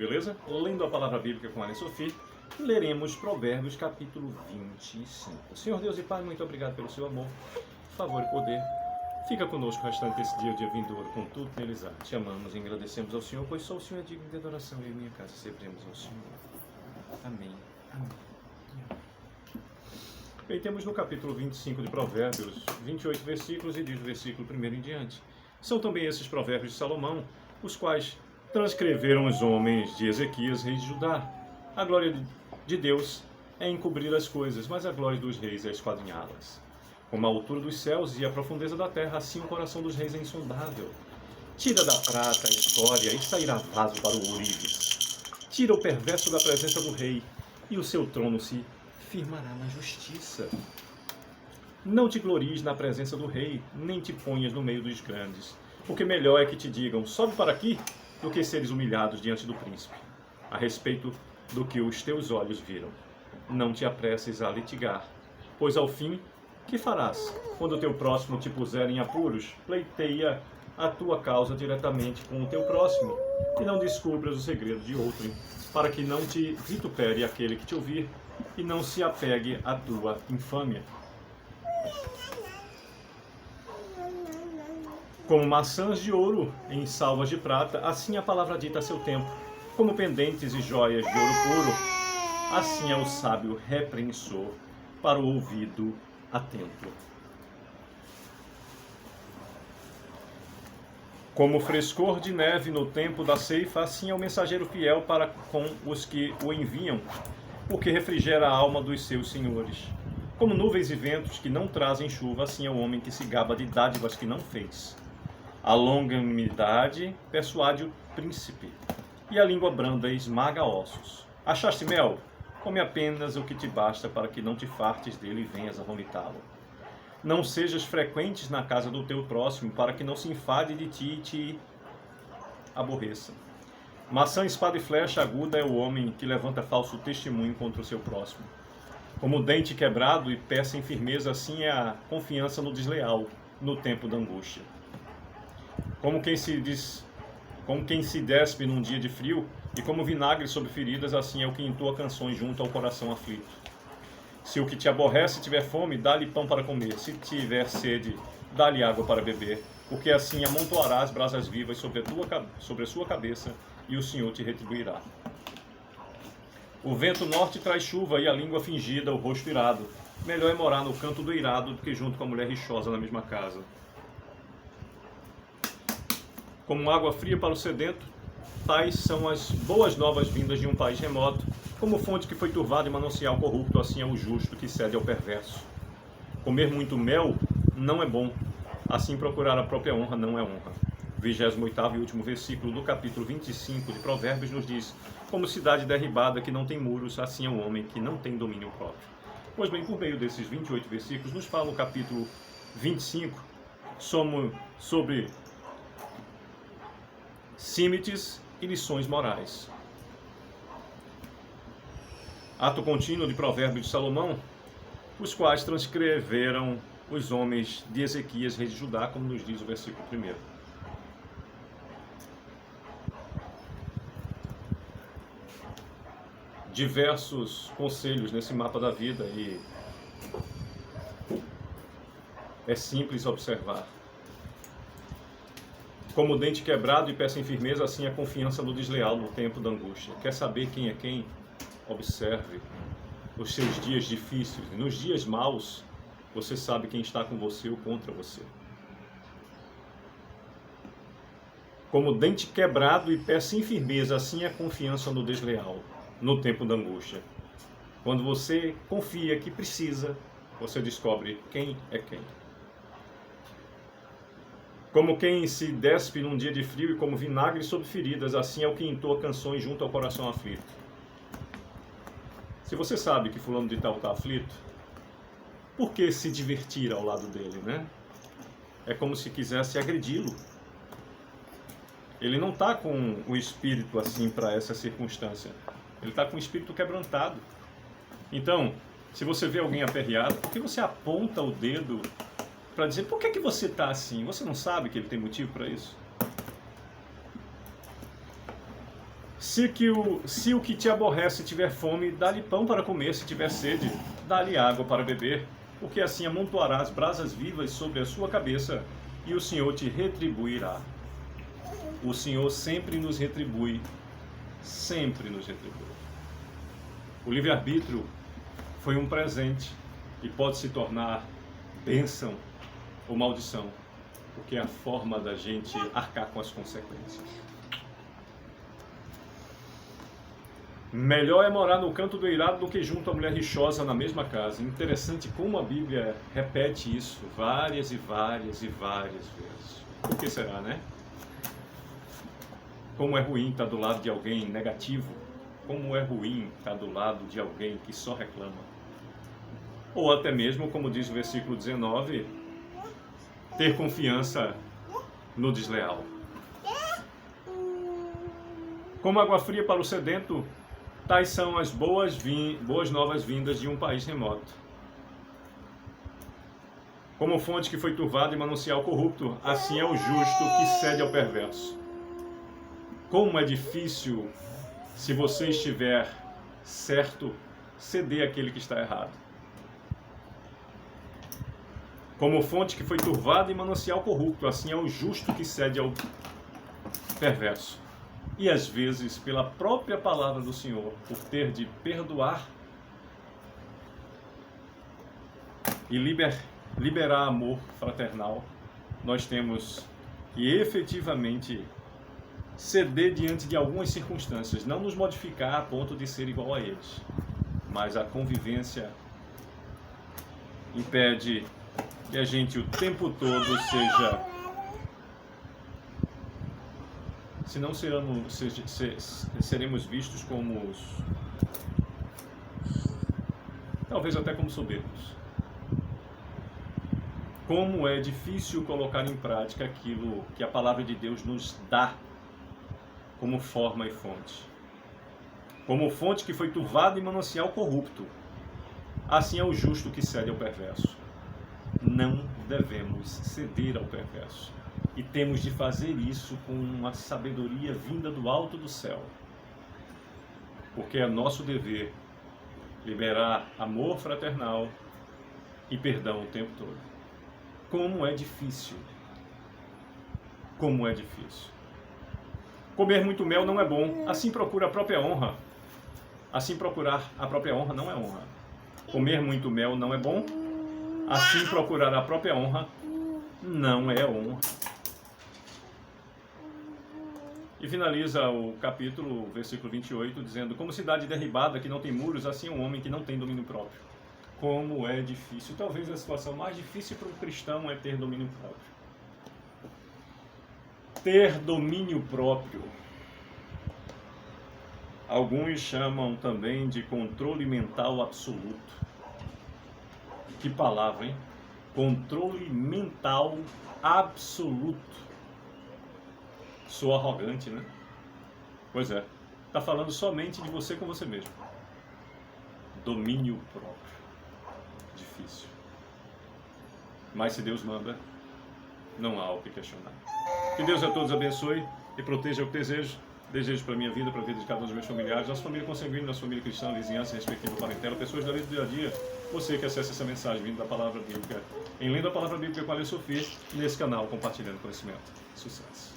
beleza? Lendo a palavra bíblica com a Sofia, leremos Provérbios capítulo 25. Senhor Deus e Pai, muito obrigado pelo seu amor, favor e poder. Fica conosco o restante desse dia, o dia vindouro, com tudo neles há. Te amamos e agradecemos ao Senhor, pois só o Senhor é digno de adoração e em minha casa serviremos ao Senhor. Amém. Amém. Bem, temos no capítulo 25 de Provérbios 28 versículos e diz o versículo 1 em diante. São também esses provérbios de Salomão, os quais transcreveram os homens de Ezequias, rei de Judá. A glória de Deus é encobrir as coisas, mas a glória dos reis é esquadrinhá-las. Como a altura dos céus e a profundeza da terra, assim o coração dos reis é insondável. Tira da prata a escória e sairá vaso para o ourives. Tira o perverso da presença do rei, e o seu trono se firmará na justiça. Não te glories na presença do rei, nem te ponhas no meio dos grandes, porque melhor é que te digam, sobe para aqui, do que seres humilhados diante do príncipe, a respeito do que os teus olhos viram. Não te apresses a litigar, pois ao fim, que farás? Quando o teu próximo te puser em apuros, pleiteia a tua causa diretamente com o teu próximo, e não descubras o segredo de outrem, para que não te vitupere aquele que te ouvir, e não se apegue à tua infâmia. Como maçãs de ouro em salvas de prata, assim a palavra dita a seu tempo. Como pendentes e joias de ouro puro, assim é o sábio repreensor para o ouvido atento. Como frescor de neve no tempo da ceifa, assim é o mensageiro fiel para com os que o enviam, porque refrigera a alma dos seus senhores. Como nuvens e ventos que não trazem chuva, assim é o homem que se gaba de dádivas que não fez. A longanimidade persuade o príncipe, e a língua branda esmaga ossos. Achaste mel? Come apenas o que te basta para que não te fartes dele e venhas a vomitá-lo. Não sejas frequentes na casa do teu próximo, para que não se enfade de ti e te aborreça. Maçã, espada e flecha aguda é o homem que levanta falso testemunho contra o seu próximo. Como dente quebrado e pé sem firmeza, assim é a confiança no desleal, no tempo da angústia. Como quem se despe num dia de frio, e como vinagre sobre feridas, assim é o que entoa canções junto ao coração aflito. Se o que te aborrece tiver fome, dá-lhe pão para comer. Se tiver sede, dá-lhe água para beber, porque assim amontoarás brasas vivas sobre a sua cabeça, e o Senhor te retribuirá. O vento norte traz chuva e a língua fingida, o rosto irado. Melhor é morar no canto do irado do que junto com a mulher rixosa na mesma casa. Como água fria para o sedento, tais são as boas novas vindas de um país remoto. Como fonte que foi turvada e manancial corrupto, assim é o justo que cede ao perverso. Comer muito mel não é bom, assim procurar a própria honra não é honra. 28º e último versículo do capítulo 25 de Provérbios nos diz: como cidade derribada que não tem muros, assim é o homem que não tem domínio próprio. Pois bem, por meio desses 28 versículos, nos fala o capítulo 25 sobre símites e lições morais. Ato contínuo de Provérbios de Salomão, os quais transcreveram os homens de Ezequias, rei de Judá, como nos diz o versículo 1. Diversos conselhos nesse mapa da vida e é simples observar. Como dente quebrado e pé sem firmeza, assim a confiança no desleal no tempo da angústia. Quer saber quem é quem? Observe os seus dias difíceis. E nos dias maus, você sabe quem está com você ou contra você. Como dente quebrado e pé sem firmeza, assim é a confiança no desleal no tempo da angústia. Quando você confia que precisa, você descobre quem é quem. Como quem se despe num dia de frio e como vinagre sobre feridas, assim é o que entoa canções junto ao coração aflito. Se você sabe que fulano de tal está aflito, por que se divertir ao lado dele, né? É como se quisesse agredi-lo. Ele não está com o espírito assim para essa circunstância. Ele está com o espírito quebrantado. Então, se você vê alguém aperreado, por que você aponta o dedo para dizer, por que você está assim? Você não sabe que ele tem motivo para isso? Se o que te aborrece tiver fome, dá-lhe pão para comer; se tiver sede, dá-lhe água para beber, porque assim amontoarás brasas vivas sobre a sua cabeça, e o Senhor te retribuirá. O Senhor sempre nos retribui, sempre nos retribui. O livre-arbítrio foi um presente e pode se tornar bênção ou maldição, porque é a forma da gente arcar com as consequências. Melhor é morar no canto do eirado do que junto à mulher rixosa na mesma casa. Interessante como a Bíblia repete isso várias e várias e várias vezes. Por que será, né? Como é ruim estar do lado de alguém negativo. Como é ruim estar do lado de alguém que só reclama. Ou até mesmo, como diz o versículo 19, ter confiança no desleal. Como água fria para o sedento, tais são as boas novas-vindas de um país remoto. Como fonte que foi turvada e manancial corrupto, assim é o justo que cede ao perverso. Como é difícil, se você estiver certo, ceder àquele que está errado. Como fonte que foi turvada e manancial corrupto, assim é o justo que cede ao perverso. E às vezes, pela própria palavra do Senhor, por ter de perdoar e liberar amor fraternal, nós temos que efetivamente ceder diante de algumas circunstâncias, não nos modificar a ponto de ser igual a eles, mas a convivência impede que a gente o tempo todo seja, senão seremos vistos como talvez até como soberbos. Como é difícil colocar em prática aquilo que a palavra de Deus nos dá como forma e fonte. Como fonte que foi turvada e manancial corrupto, assim é o justo que cede ao perverso. Não devemos ceder ao perverso. E temos de fazer isso com uma sabedoria vinda do alto do céu. Porque é nosso dever liberar amor fraternal e perdão o tempo todo. Como é difícil. Como é difícil. Comer muito mel não é bom. Assim procura a própria honra. Assim procurar a própria honra não é honra. Comer muito mel não é bom. Assim procurar a própria honra não é honra. E finaliza o capítulo, versículo 28, dizendo: como cidade derribada que não tem muros, assim é um homem que não tem domínio próprio. Como é difícil. Talvez a situação mais difícil para um cristão é ter domínio próprio. Ter domínio próprio. Alguns chamam também de controle mental absoluto. Que palavra, hein? Controle mental absoluto. Sou arrogante, né? Pois é. Está falando somente de você com você mesmo. Domínio próprio. Difícil. Mas se Deus manda, não há o que questionar. Que Deus a todos abençoe e proteja o que desejo. Desejo para a minha vida, para a vida de cada um dos meus familiares, nossa família consanguínea, nossa família cristã, vizinhança, respectiva parentela, pessoas da vida do dia a dia. Você que acessa essa mensagem vindo da Palavra Bíblica, em lendo a Palavra Bíblica com a Alê Sofia, nesse canal, compartilhando conhecimento. Sucesso.